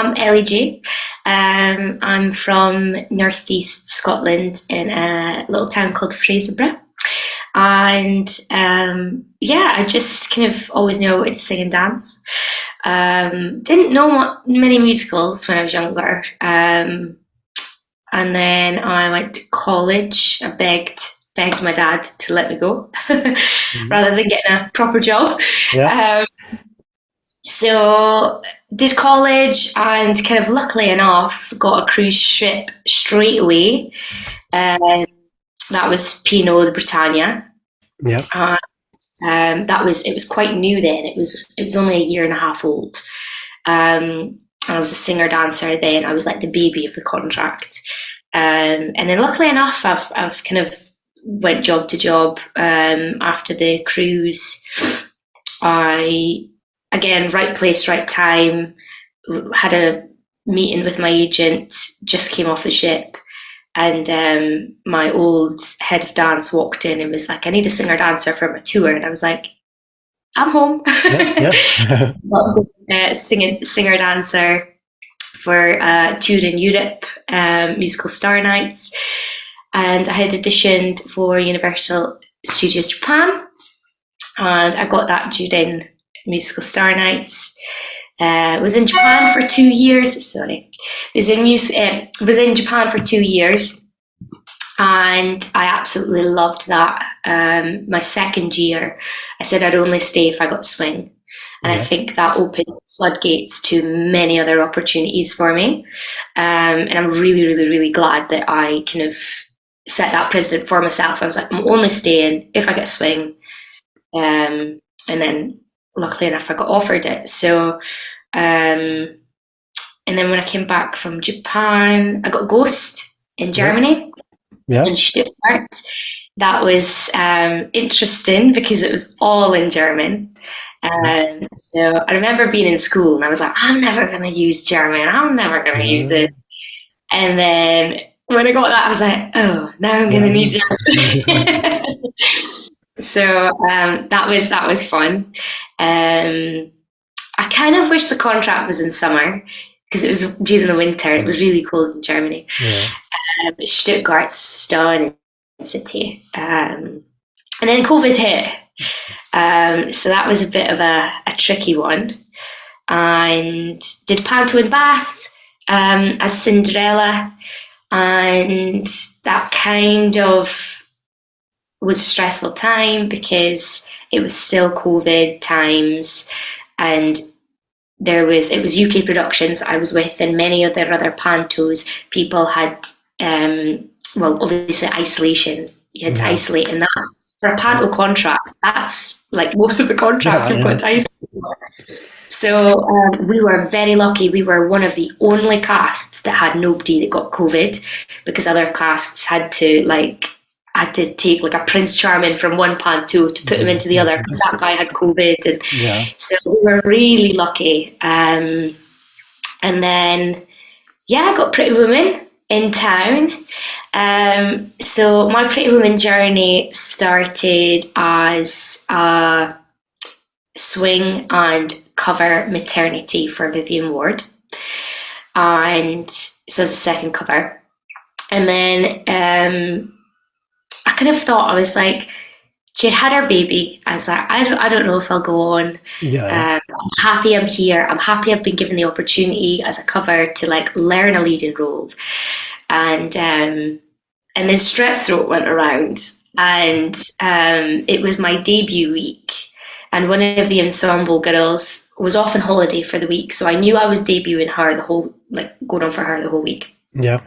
I'm Elly Jay. I'm from northeast Scotland in a little town called Fraserburgh. And I just kind of always knew I wanted to sing and dance. Didn't know many musicals when I was younger. And then I went to college. I begged my dad to let me go rather than getting a proper job. Yeah. So did college and kind of luckily enough got a cruise ship straight away. That was P&O the Britannia. Yeah. It was quite new then. It was only a year and a half old. And I was a singer dancer then. I was like the baby of the contract. And then luckily enough I've kind of went job to job after the cruise. Again, right place, right time, had a meeting with my agent, just came off the ship, and my old head of dance walked in and was like, I need a singer-dancer for my tour. And I was like, I'm home. Yeah. Singer-dancer for a tour in Europe, musical Star Nights. And I had auditioned for Universal Studios Japan, and I got that during musical Star Nights. Was in Japan for 2 years. Sorry, was in Japan for 2 years, and I absolutely loved that. My second year, I said I'd only stay if I got swing, and I Yeah. think that opened floodgates to many other opportunities for me. And I'm really, really, really glad that I kind of set that precedent for myself. I was like, I'm only staying if I get swing. And then luckily enough, I got offered it. So, and then when I came back from Japan, I got Ghost in Yeah. Germany Yeah. in Stuttgart. That was interesting because it was all in German. So I remember being in school and I was like, I'm never going to use German. I'm never going to use Yeah. this. And then when I got that, I was like, oh, now I'm going to need German. So that was fun. I kind of wish the contract was in summer because it was during the winter. It was really cold in Germany. Yeah. But Stuttgart's stunning city. And then COVID hit. So that was a bit of a tricky one. And did Panto in Bath as Cinderella. And that kind of was a stressful time because it was still COVID times, and it was UK productions I was with, and many of their other pantos people had obviously isolation. You had to isolate, and that for a panto contract, that's like most of the contract you've got to isolate. So we were very lucky. We were one of the only casts that had nobody that got COVID, because other casts had to take like a Prince Charming from one panto to put him into the other because that guy had COVID. And so we were really lucky. And then, I got Pretty Woman in town. So my Pretty Woman journey started as a swing and cover maternity for Vivian Ward. And so as a second cover. And then I kind of thought, I was like, she had her baby. I was like, I don't know if I'll go on. Yeah. I'm happy I'm here. I'm happy I've been given the opportunity as a cover to learn a leading role. And then strep throat went around, and it was my debut week. And one of the ensemble girls was off on holiday for the week, so I knew I was debuting her going on for her the whole week. Yeah.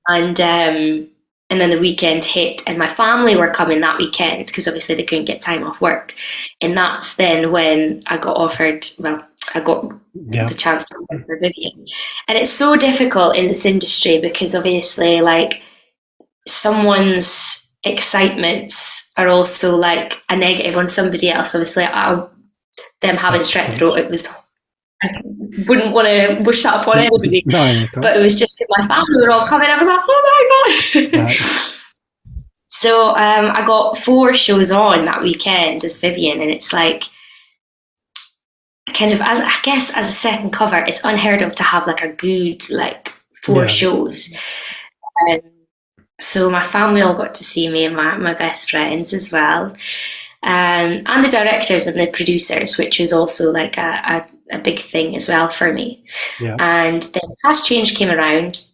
And then the weekend hit, and my family were coming that weekend because obviously they couldn't get time off work. And that's then when I got offered, I got the chance to work for Vivian. And it's so difficult in this industry because obviously someone's excitements are also like a negative on somebody else. Obviously them having strep throat, I wouldn't want to wish that upon anybody. No, but it was just because my family were all coming. I was like, oh my god! So I got 4 shows on that weekend as Vivian, and it's like kind of, as I guess, as a second cover, it's unheard of to have like a good like 4 shows. So my family all got to see me, and my best friends as well, and the directors and the producers, which was also like a big thing as well for me. And then cast change came around,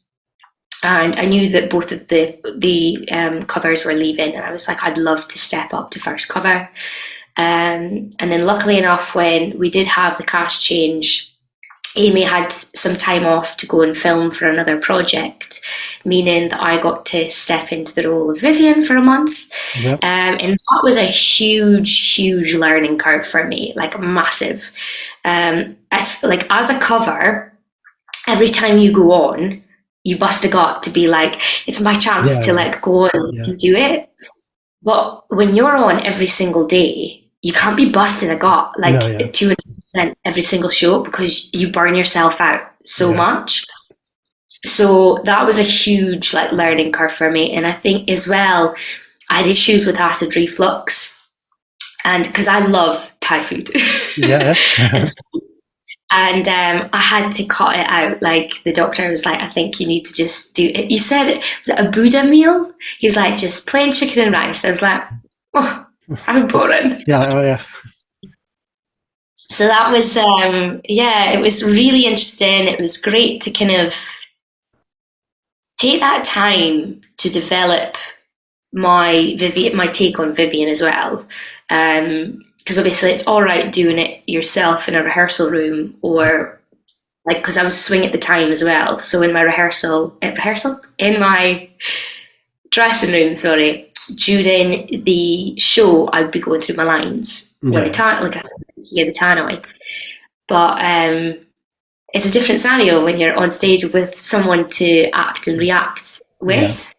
and I knew that both of the covers were leaving, and I was like, I'd love to step up to first cover. And then luckily enough, when we did have the cast change, Amy had some time off to go and film for another project, meaning that I got to step into the role of Vivian for a month. And that was a huge learning curve for me, like massive. Like as a cover, every time you go on, you bust a gut to be like, it's my chance to like go on and do it. But when you're on every single day, you can't be busting a gut like 200% every single show, because you burn yourself out so much. So that was a huge like learning curve for me. And I think as well, I had issues with acid reflux, and because I love Thai food. And I had to cut it out. Like the doctor was like, I think you need to just do it. You said, was it a Buddha meal? He was like, just plain chicken and rice. I was like, oh, I'm boring. So that was, it was really interesting. It was great to kind of take that time to develop my take on Vivian as well. Because obviously it's all right doing it yourself in a rehearsal room, or like, because I was swing at the time as well. So in my in my dressing room, during the show, I'd be going through my lines with the like I hear the tannoy. But it's a different scenario when you're on stage with someone to act and react with.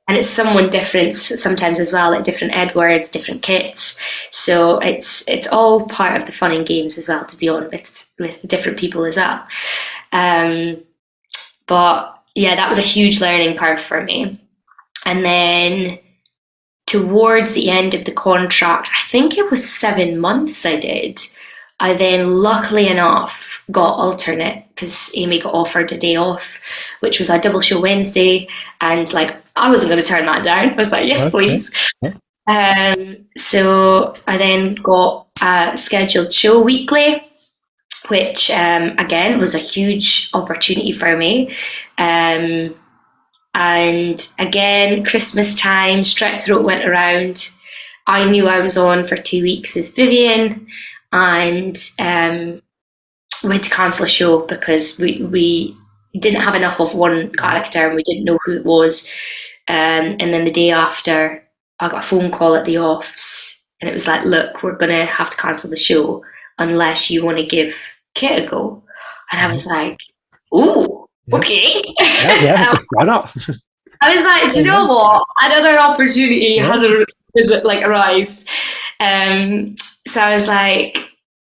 And it's someone different sometimes as well, like different Edwards, different kits. So it's all part of the fun and games as well, to be on with different people as well. But yeah, that was a huge learning curve for me. And then towards the end of the contract, I think it was 7 months I did, I then luckily enough got alternate, because Amy got offered a day off, which was a double show Wednesday, and like I wasn't going to turn that down. I was like, yes, please. So I then got a scheduled show weekly, which again was a huge opportunity for me. And again, Christmas time, strep throat went around. I knew I was on for 2 weeks as Vivian, and went to cancel a show because we didn't have enough of one character and we didn't know who it was. And then the day after, I got a phone call at the office, and it was like, look, we're going to have to cancel the show unless you want to give Kit a go. And I was like, ooh, okay. Why not? I was like, do you know what? Another opportunity has arisen. So I was like,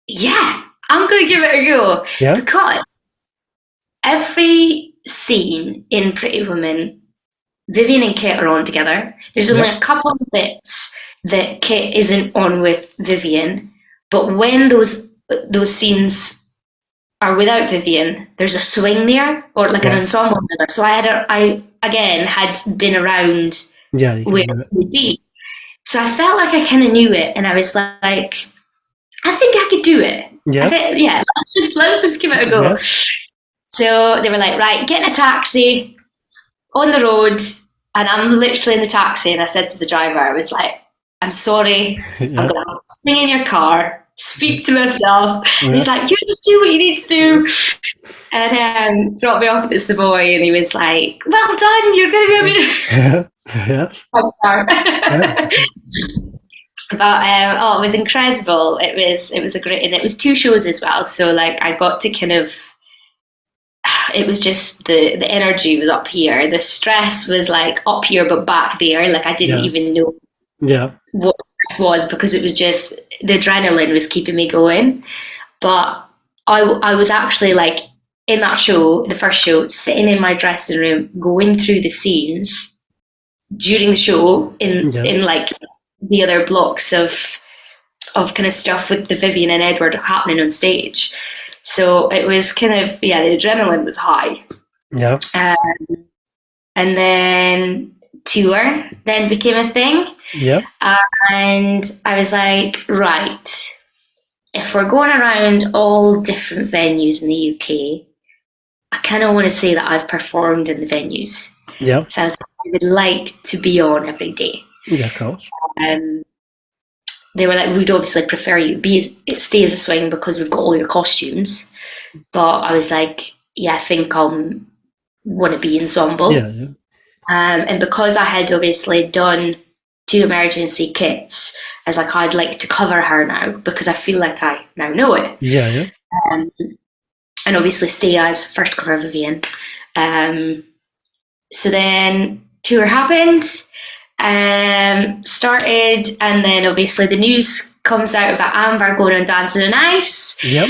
yeah, I'm going to give it a go. Because every scene in Pretty Woman, Vivian and Kit are on together. There's only a couple of bits that Kit isn't on with Vivian, but when those scenes are without Vivian, there's a swing there, or like an ensemble member. So I again had been around where it would be. So I felt like I kind of knew it, and I was like, I think I could do it. Let's just give it a go. So they were like, right, get in a taxi on the road, and I'm literally in the taxi, and I said to the driver, I was like, I'm sorry, I'm going to sing in your car, speak to myself. And he's like, you just do what you need to do. And dropped me off at the Savoy, and he was like, well done, you're going to be able to... But it was incredible. It was a great, and it was 2 shows as well. So like I got to kind of, it was just the energy was up here. The stress was like up here, but back there. Like I didn't even know what this was, because it was just the adrenaline was keeping me going. But I was actually like in that show, the first show, sitting in my dressing room, going through the scenes during the show in like the other blocks of of kind of stuff with the Vivian and Edward happening on stage. So it was kind of, the adrenaline was high. Yeah. And then tour then became a thing. Yeah. And I was like, right, if we're going around all different venues in the UK, I kind of want to say that I've performed in the venues. Yeah. So I was like, I would like to be on every day. Yeah, of course. They were like, we'd obviously prefer you stay as a swing because we've got all your costumes. But I was like, I think I'll want to be ensemble. Yeah, yeah. And because I had obviously done 2 emergency kits, I was like, I'd like to cover her now because I feel like I now know it. Yeah, yeah. And obviously stay as first cover Vivian. So then tour happened, started, and then obviously the news comes out about Amber going on Dancing on Ice. Yep.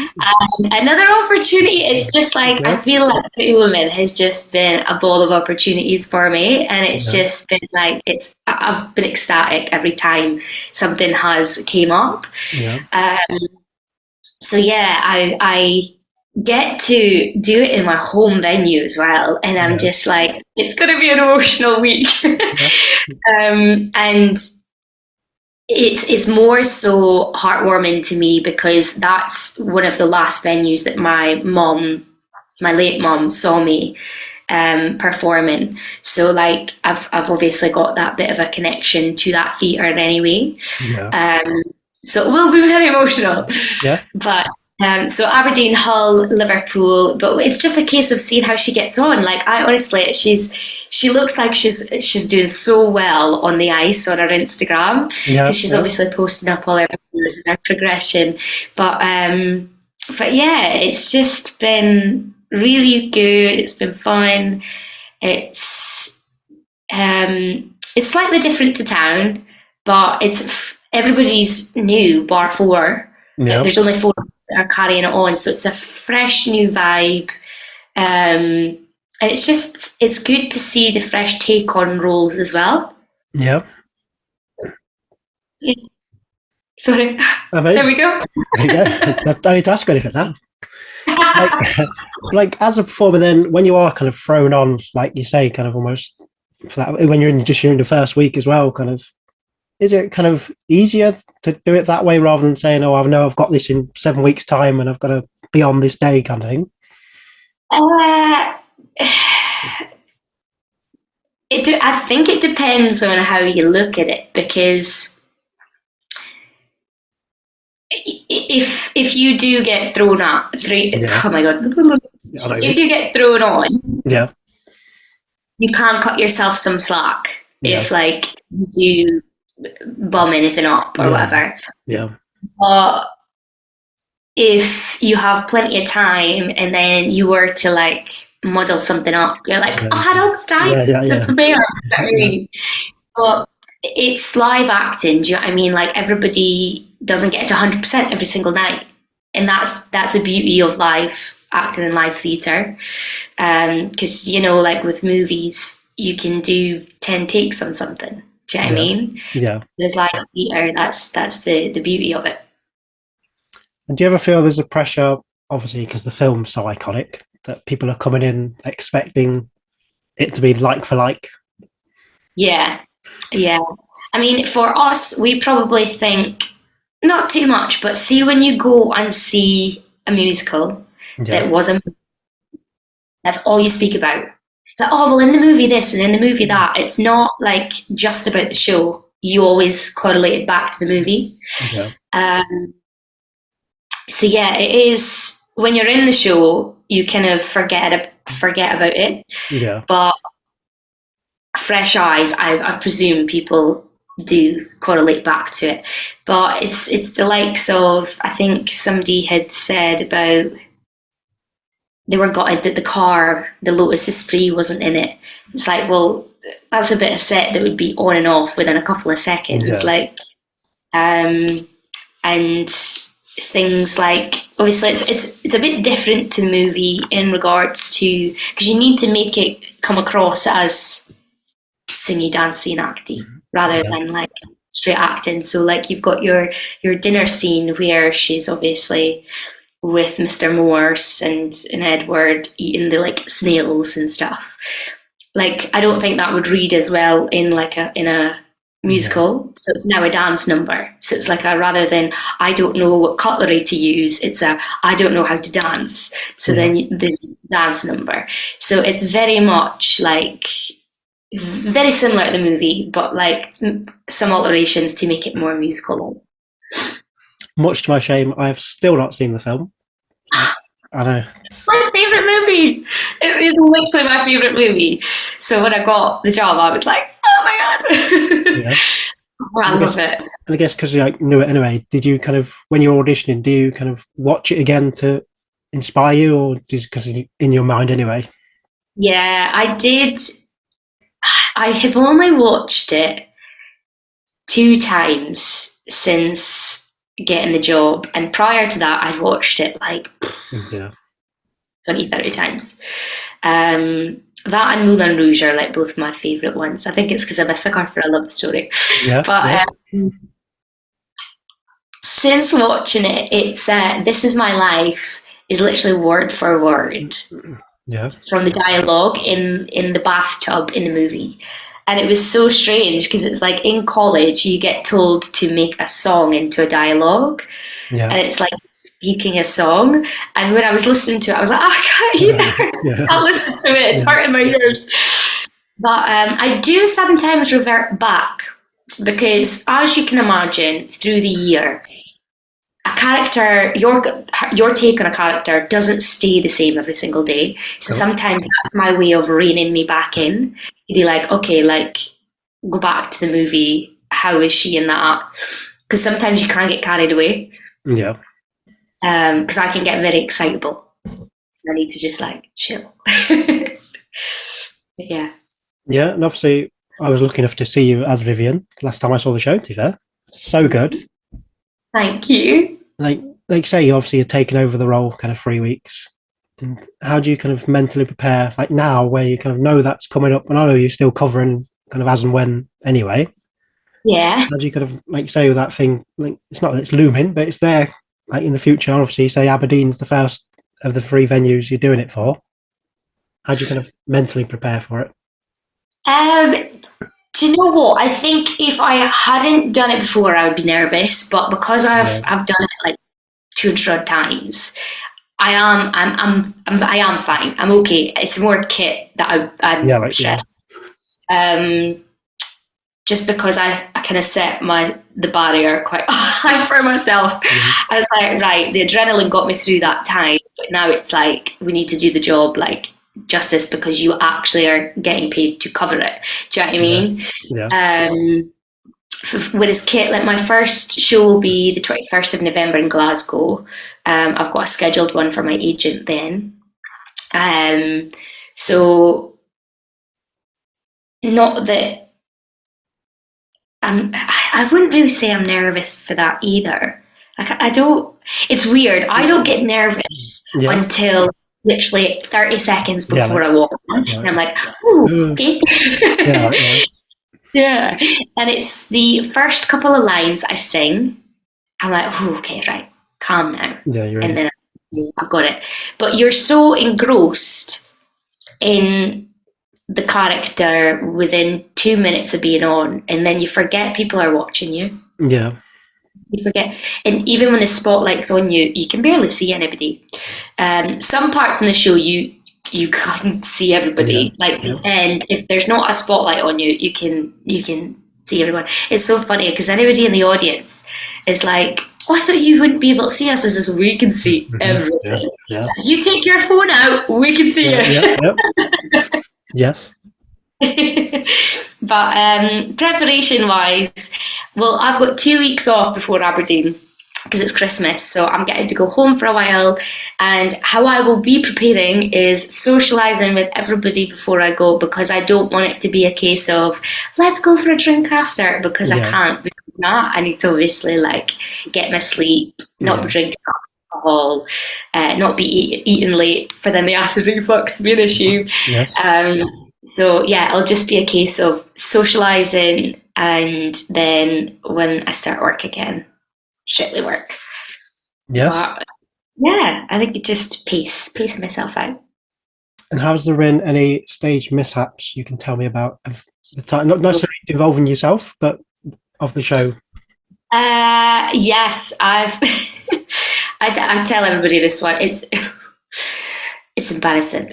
Another opportunity. It's just like, I feel like Pretty Woman has just been a ball of opportunities for me, and it's just been like, I've been ecstatic every time something has came up. Yeah. So I get to do it in my home venue as well, and I'm just like, it's going to be an emotional week. And it's more so heartwarming to me because that's one of the last venues that my late mom, saw me performing. So like I've obviously got that bit of a connection to that theatre anyway. Yeah. So it will be very emotional. Yeah. But so Aberdeen, Hull, Liverpool, but it's just a case of seeing how she gets on. Like, I honestly, she looks like she's doing so well on the ice on her Instagram, because she's obviously posting up all her progression. But it's just been really good. It's been fun. It's slightly different to town, but everybody's new, bar 4. Yeah. There's only 4 that are carrying it on, so it's a fresh new vibe, and it's good to see the fresh take on roles as well. Yeah. Sorry. Amazing. There we go. There you go. Don't need to ask anything now. Like as a performer, then when you are kind of thrown on, like you say, kind of almost for that, when you're in the first week as well, kind of. Is it kind of easier to do it that way rather than saying, "Oh, I know I've got this in 7 weeks' time and I've got to be on this day," kind of thing? I think it depends on how you look at it, because if you do get thrown up, oh my god, if you get thrown on, you can cut yourself some slack if like you do bum anything up or whatever. Yeah. But if you have plenty of time and then you were to like muddle something up, you're like, I've had all this time to prepare. But it's live acting, do you know what I mean? Like, everybody doesn't get to 100% every single night. And that's the beauty of live acting and live theatre. Because, like with movies, you can do 10 takes on something. Do you know what I mean? Yeah. There's live theatre, that's the beauty of it. And do you ever feel there's a pressure, obviously, because the film's so iconic, that people are coming in expecting it to be like for like? Yeah. I mean, for us, we probably think, not too much, but see when you go and see a musical that wasn't, that's all you speak about. Like, oh, well, in the movie this and in the movie that. It's not like just about the show. You always correlate it back to the movie. Yeah. So it is, when you're in the show, you kind of forget about it. Yeah. But fresh eyes, I presume people do correlate back to it. But it's the likes of, I think somebody had said about, they were gutted that the Lotus Esprit wasn't in it. It's like, well, that's a bit of set that would be on and off within a couple of seconds. Yeah. Like, and things like, obviously it's a bit different to the movie in regards to, because you need to make it come across as singy, dancey and acty rather than like straight acting. So like you've got your dinner scene where she's obviously with Mr. Morse and Edward eating the like snails and stuff. Like I don't think that would read as well in a musical. So it's now a dance number. So it's like rather than I don't know what cutlery to use, it's I don't know how to dance. So then the dance number. So it's very much like very similar to the movie, but like some alterations to make it more musical. Much to my shame, I have still not seen the film. I know. It's my favourite movie. It is literally my favourite movie. So when I got the job, I was like, oh my God. Yeah. I love it. And I guess because you knew it anyway, did you kind of, when you're auditioning, do you kind of watch it again to inspire you, or just because in your mind anyway? Yeah, I did. I have only watched it 2 times since getting the job, and prior to that I'd watched it like 20-30 times. That and Moulin Rouge are like both my favourite ones. I think it's because I'm a sucker for a love story. Since watching it, it's This Is My Life is literally word for word from the dialogue in the bathtub in the movie. And it was so strange because it's like in college you get told to make a song into a dialogue, and it's like speaking a song. And when I was listening to it, I was like, I can't hear it. I can't listen to it. It's hurting my ears. But I do sometimes revert back because, as you can imagine, through the year, a character, your take on a character doesn't stay the same every single day. So sometimes that's my way of reining me back in. To be like, okay, like go back to the movie. How is she in that? Because sometimes you can't get carried away. Yeah. Because I can get very excitable. I need to just like chill. Yeah. Yeah, and obviously I was lucky enough to see you as Vivian last time I saw the show, to be fair. So good. Thank you. Like say, obviously you're taking over the role kind of 3 weeks. And how do you kind of mentally prepare, like now, where you kind of know that's coming up? And I know you're still covering kind of as and when anyway. Yeah. How do you kind of, like, say with that thing, like, it's not that it's looming, but it's there, like, in the future. Obviously, say Aberdeen's the first of the 3 venues you're doing it for. How do you kind of mentally prepare for it? Do you know what? I think if I hadn't done it before, I would be nervous. But because I've done it like 200 times, I am fine. I'm okay. It's more kit that I'm stressed. Just because I kind of set the barrier quite high for myself. I was like, right, the adrenaline got me through that time, but now it's like we need to do the job like justice because you actually are getting paid to cover it. Do you know what I mean? Yeah. Whereas kit, like my first show will be the 21st of November in Glasgow. I've got a scheduled one for my agent then. So not that I wouldn't really say I'm nervous for that either. Like I don't. It's weird. I don't get nervous until literally 30 seconds before I walk on, and I'm like, "Ooh, okay." Yeah, and it's the first couple of lines I sing. I'm like, "Oh, okay, right, calm now." Yeah, you're and then I've got it. But you're so engrossed in the character within 2 minutes of being on, and then you forget people are watching you. Yeah. You forget, and even when the spotlight's on you, you can barely see anybody. Some parts in the show you can't see everybody. And if there's not a spotlight on you, you can see everyone. It's so funny because anybody in the audience is like, "Oh, I thought you wouldn't be able to see us." As we can see everything. You take your phone out, we can see you. Yes. But preparation wise, well, I've got 2 weeks off before Aberdeen because it's Christmas, so I'm getting to go home for a while. And how I will be preparing is socialising with everybody before I go, because I don't want it to be a case of let's go for a drink after, because I can't do that. I need to obviously like get my sleep, not be drinking alcohol, not be eating late for then the acid reflux to be an issue. Yes. So yeah, it'll just be a case of socialising and then when I start work again, strictly work. Yes. But yeah, I think it just pace myself out. And has there been any stage mishaps you can tell me about of the time, not necessarily involving yourself, but of the show? Yes, I've. I tell everybody this one. It's embarrassing.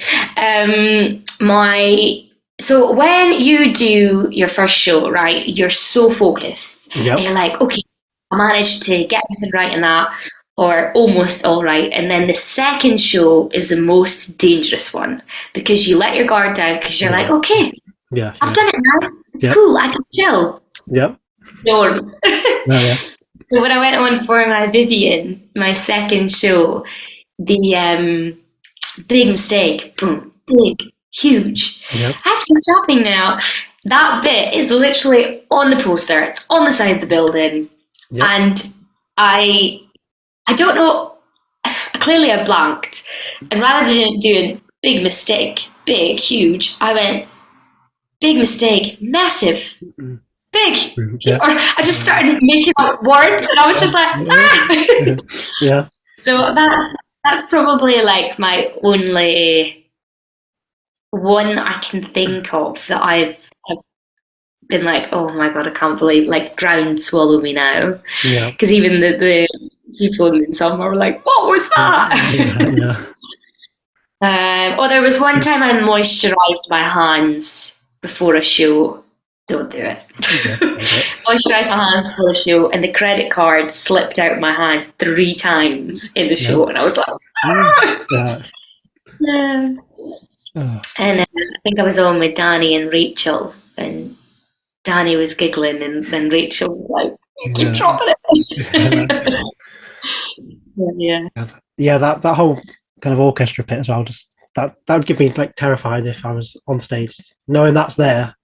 So when you do your first show, right, you're so focused, Yep. and you're like, okay, I managed to get everything right in that, or almost all right. And then the second show is the most dangerous one because you let your guard down because you're like, okay, I've done it now. It's cool. I can chill. Yep. No. Yeah. So when I went on for my Vivian, my second show, the big mistake, boom, big, huge. Yep. I have to go shopping now. That bit is literally on the poster. It's on the side of the building, and I don't know. Clearly, I blanked, and rather than doing big mistake, big, huge, I went big mistake, massive. Big, or I just started making up words, and I was just like, ah! Yeah. So that's probably like my only one I can think of that I've been like, oh my god, I can't believe, like, ground swallow me now. Yeah. Because even the people in the ensemble were like, what was that? Yeah. There was one time I moisturised my hands before a show. Don't do it. Okay. Moisturised my hands before a show, and the credit card slipped out of my hand 3 times in the show, and I was like, ah! Yeah. Oh. And I think I was on with Danny and Rachel, and Danny was giggling, and then Rachel was like, keep dropping it. Yeah, that whole kind of orchestra bit as well, just that would give me like terrified if I was on stage, knowing that's there.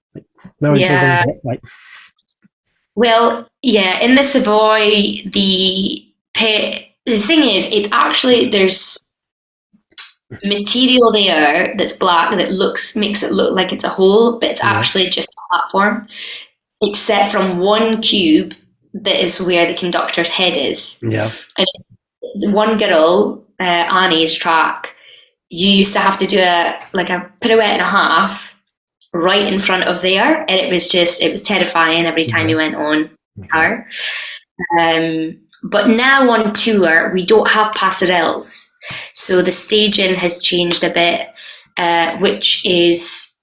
Well, yeah, in the Savoy, the thing is, it's actually, there's material there that's black that makes it look like it's a hole, but it's actually just a platform, except from one cube that is where the conductor's head is. Yeah. And one girl, Annie's track, you used to have to do a pirouette and a half right in front of there, and it was terrifying every time you went on her. But now on tour we don't have passerelles, so the staging has changed a bit, which is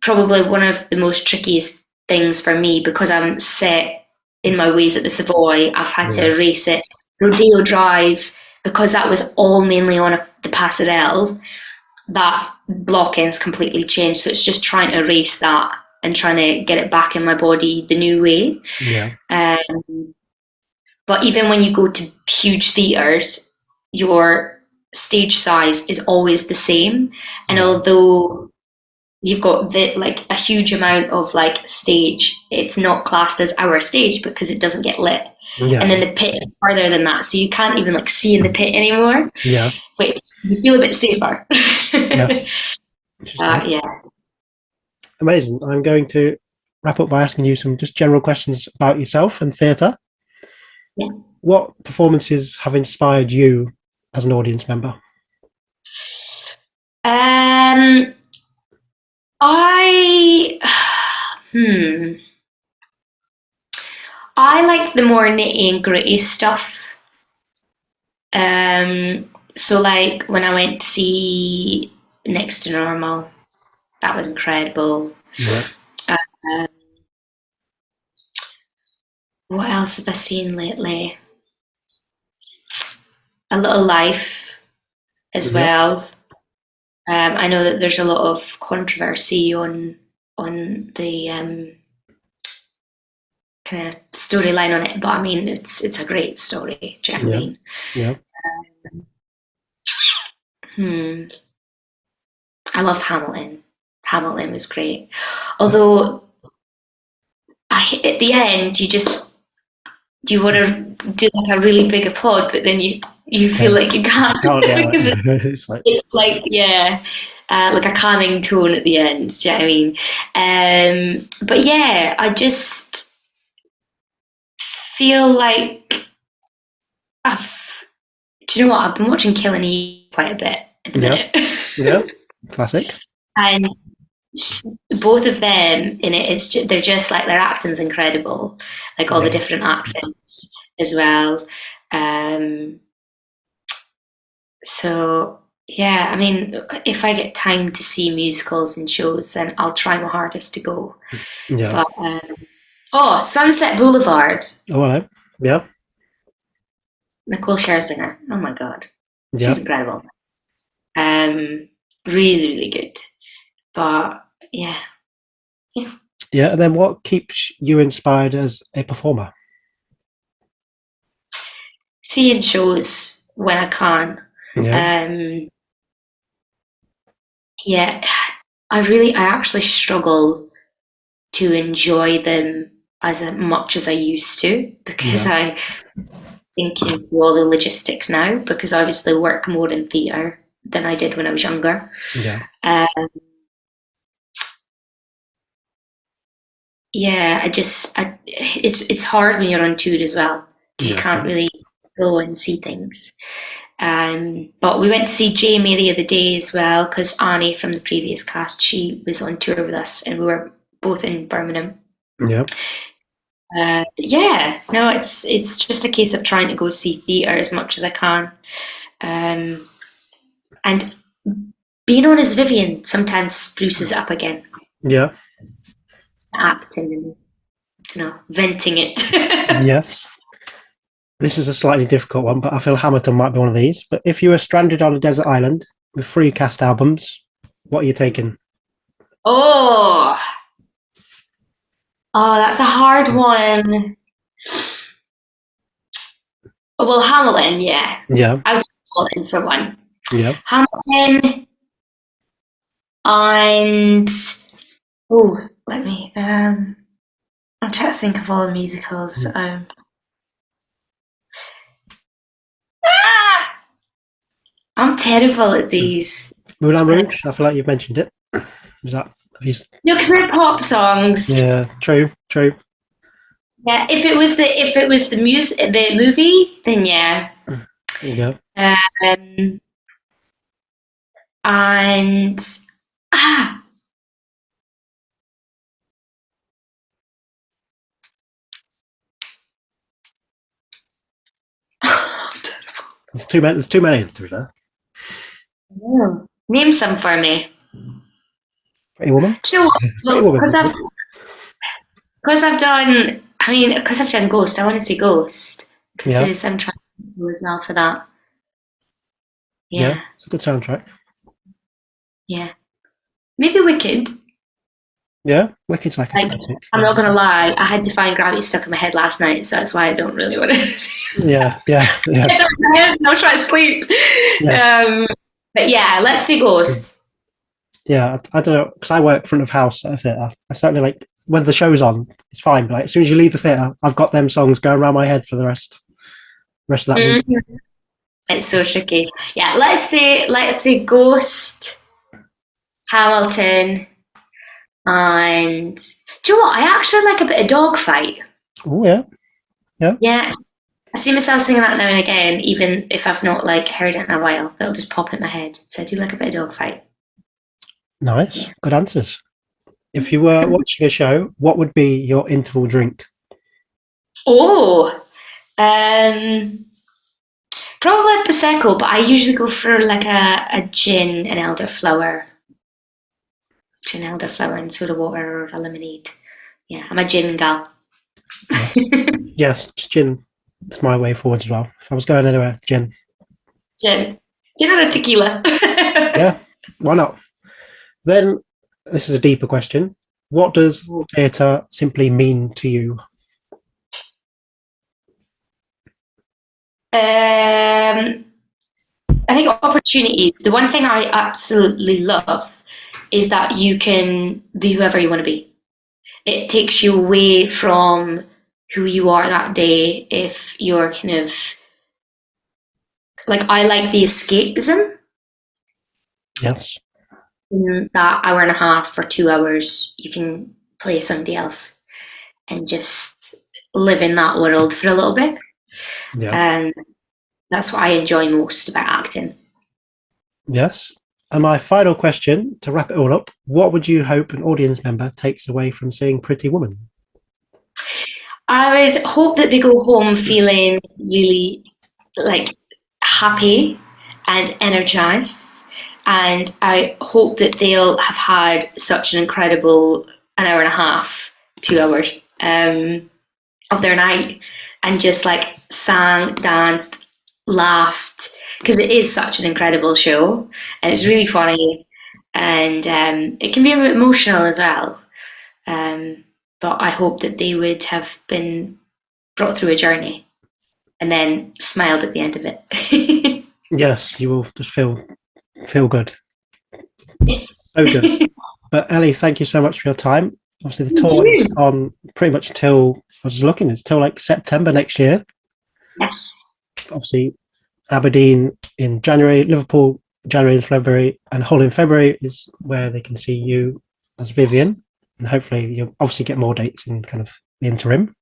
probably one of the most trickiest things for me because I'm set in my ways at the Savoy. I've had to erase it. Rodeo Drive, because that was all mainly on the passerelle, that blocking's completely changed, so it's just trying to erase that and trying to get it back in my body the new way. But even when you go to huge theatres, your stage size is always the same, and although you've got a huge amount of stage, it's not classed as our stage because it doesn't get lit. And then the pit is further than that, so you can't even see in the pit anymore. But you feel a bit safer. Amazing. I'm going to wrap up by asking you some just general questions about yourself and theatre. What performances have inspired you as an audience member? I like the more nitty and gritty stuff. So when I went to see Next to Normal, that was incredible. What else have I seen lately? A Little Life as well. I know that there's a lot of controversy on the kind of storyline on it, but I mean it's a great story. Do you know what I mean? I love Hamilton. Hamilton was great, although at the end you want to do a really big applaud, but then you feel like you can't because it's like a calming tone at the end. Do you know what I mean? But yeah, I just feel like do you know what? I've been watching Killing Eve quite a bit at the minute. Yeah, classic. And both of them in it, they're just like, their acting's incredible. Like all the different accents as well. So yeah, I mean, if I get time to see musicals and shows, then I'll try my hardest to go. Yeah. But Sunset Boulevard. Oh, hello. Yeah. Nicole Scherzinger. Oh my god, Yeah. she's incredible. Really, really good. But yeah. Yeah, and then what keeps you inspired as a performer? Seeing shows when I can. Yeah. Yeah, I actually struggle to enjoy them as much as I used to, because I think into all the logistics now, because I obviously work more in theatre than I did when I was younger. Yeah. Yeah, it's hard when you're on tour as well, because you can't really go and see things. But we went to see Jamie the other day as well, because Annie from the previous cast, she was on tour with us, and we were both in Birmingham. Yeah. Yeah, no, it's just a case of trying to go see theatre as much as I can, and being on as Vivian sometimes spruces it up again. Yeah. Acting and venting it. Yes. This is a slightly difficult one, but I feel Hamilton might be one of these. But if you were stranded on a desert island with 3 cast albums, what are you taking? Oh, that's a hard one. Well, Hamilton, yeah. Yeah. I would Hamilton for one. Yeah. Hamilton and let me. I'm trying to think of all the musicals. I'm terrible at these. Moulin Rouge. I feel like you've mentioned it. Is that? No, because they're pop songs. Yeah. True. Yeah, if it was the movie, then yeah. Yeah. And There's too many. There's too many to be fair. Name some for me. Pretty Woman. Do you know what? Because I've done. I mean, because I've done Ghost. I want to say Ghost, because I'm trying to go as well for that. Yeah, it's a good soundtrack. Yeah, maybe Wicked. Yeah, Wicked's like a classic. I'm not gonna lie, I had Defying Gravity stuck in my head last night, so that's why I don't really want to. Yeah. I'm trying to sleep. Yes. But yeah, let's see Ghost. Yeah, I don't know, because I work front of house at a theatre. I certainly like when the show's on, it's fine. But like, as soon as you leave the theatre, I've got them songs going around my head for the rest of that week. It's so tricky. Yeah, let's say Ghost, Hamilton, and do you know what? I actually like a bit of Dogfight. Oh yeah. Yeah. I see myself singing that now and again, even if I've not heard it in a while. It'll just pop in my head. So I do like a bit of Dogfight. Nice, good answers. If you were watching a show, what would be your interval drink? Oh, probably Prosecco, but I usually go for a gin and elderflower. Gin, elderflower, and soda water or a lemonade. Yeah, I'm a gin gal. Yes, gin. It's my way forward as well. If I was going anywhere, gin. Gin or a tequila. Yeah, why not? Then, this is a deeper question. What does theatre simply mean to you? I think opportunities. The one thing I absolutely love is that you can be whoever you want to be. It takes you away from who you are that day if you're kind of I like the escapism. Yes. In that hour and a half or 2 hours, you can play somebody else and just live in that world for a little bit. Yeah. That's what I enjoy most about acting. Yes. And my final question to wrap it all up: what would you hope an audience member takes away from seeing Pretty Woman? I would hope that they go home feeling really like happy and energized. And I hope that they'll have had such an incredible an hour and a half, 2 hours of their night and just like sang, danced, laughed because it is such an incredible show and it's really funny and it can be a bit emotional as well. But I hope that they would have been brought through a journey and then smiled at the end of it. Yes, you will just feel good. Yes. So good. But Elly, thank you so much for your time. Obviously, the Thank tour is you. on pretty much till I was looking. It's till like September next year. Yes. Obviously, Aberdeen in January, Liverpool January and February, and Hull in February is where they can see you as Vivian. And hopefully, you'll obviously get more dates in kind of the interim.